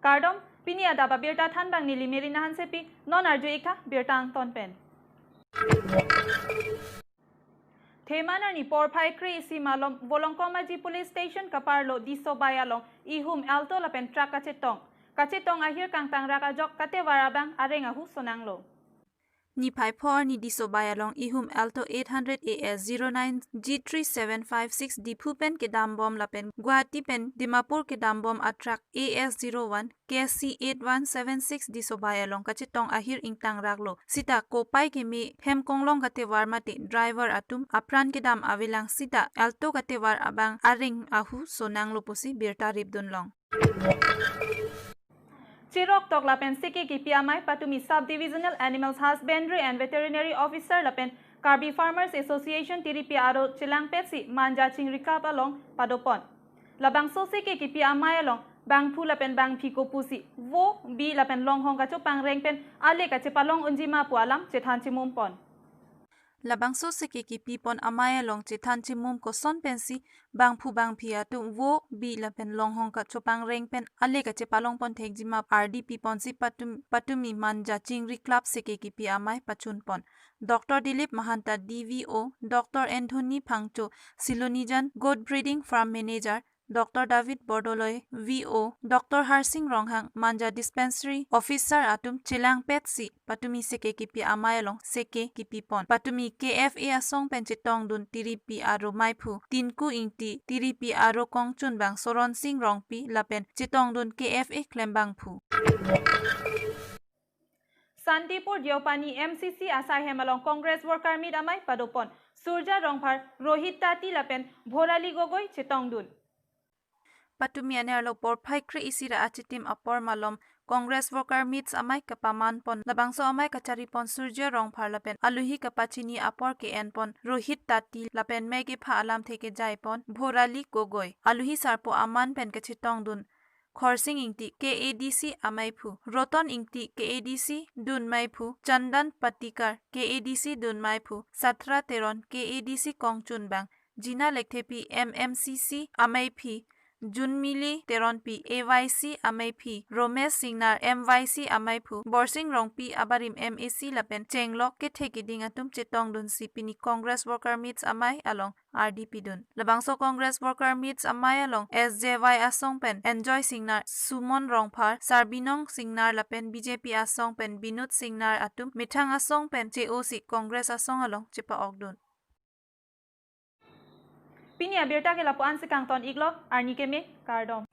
Kardom Pini Adap Abirta Thanbang ni limerinahan sepi non arju ikha birtang tonpen. Themana ni porphai kri isi malom Volongkom Aji Police Station kaparlo diso bayalong ehum alto lapen truck kachetong ahir kang tangraka jok kate warabang arengahu sonanglo. Ni Piper ni disobayalong ehum alto 800 AS 09 G3756 dipupen ke dambom lapen Guwahati pen Dimapur ke dambom atrak AS 01 KC 8176 disobayalong kachetong ahir ingtang raglo sita kopai ke me hemkonglong kate warmate driver atum apran ke dam awilang sita alto kate war abang aring ahu sonanglo pusi birta ribdunlong. Chirok tok lapen siki ki piamai patumi Sub-Divisional Animals Husbandry and Veterinary Officer lapen Karbi Farmers Association tiri piaro chilang petsi manja chingrikap along padopon. Labang so siki ki piamai along bang pu lapen bang piko pusi wo bi lapen long hong kacho pang rengpen ale kache palong unjima pu alam chethan chimumpon. Labang so seke ki pipon amaya long chetan chimum ko son pensi bang phu bang phia tu wo bi la pen long hong ka chopang reng pen ale ka che palong pon thek jima RD pipon si patumi manja chingri club seke ki pi amai pachun pon Dr. Dilip Mahanta DVO Dr. Anthony Phangcho Silonijan Goat Breeding Farm Manager Dr. David Bordoloy VO Dr. Harsing Ronghang Manja Dispensary Officer atum chilang petsi patumi seke kipi amayalong seke kipi pon patumi KFA asong penchetong dun tiripi aro maipu tinku ingti tiripi aro kongchun bang soron sing rongpi lapen chitong dun KFA klembang pu. Santipur Diopani MCC asai hemalong Congress Worker Meet amai padopon Surja Rongphar Rohit Tati lapen Bhorali Gogoi chitong dun. Patumi anerlo porphai kri isira achitim apor malom Congress Worker Meets amai kapaman pon labangso amai kachari pon Surya Rongphar lapen aluhi kapachini apor ke en pon Rohit Tati lapen megi pha alam theke jai pon Bhorali Gogoi aluhi sarpo aman pen kachitong dun Khorsing ingti KADC amaipu Roton ingti KADC dun maipu Chandan Patikar KADC dun maipu Satra Teron KADC Kongchun bang Jina Lekthepi MMCC amaipi Junmili Teronpi AYC amaipi Romesh Singnar MYC amaipu Borsing Rongpi abarim MAC lapen Chenglok ke thekiding atum chetong dun si Pini Congress Worker Meets amai along RDP dun labangso Congress Worker Meets amai along SJY asong pen Enjoy Singnar Sumon Rongphar Sarbinong Singnar lapen BJP asong pen Binut Singnar atum Mithang asong pen COC Congress asong along chepa ogdun. Pini Abirta ke lapuan si kang ton iglo arni ke me Kardom.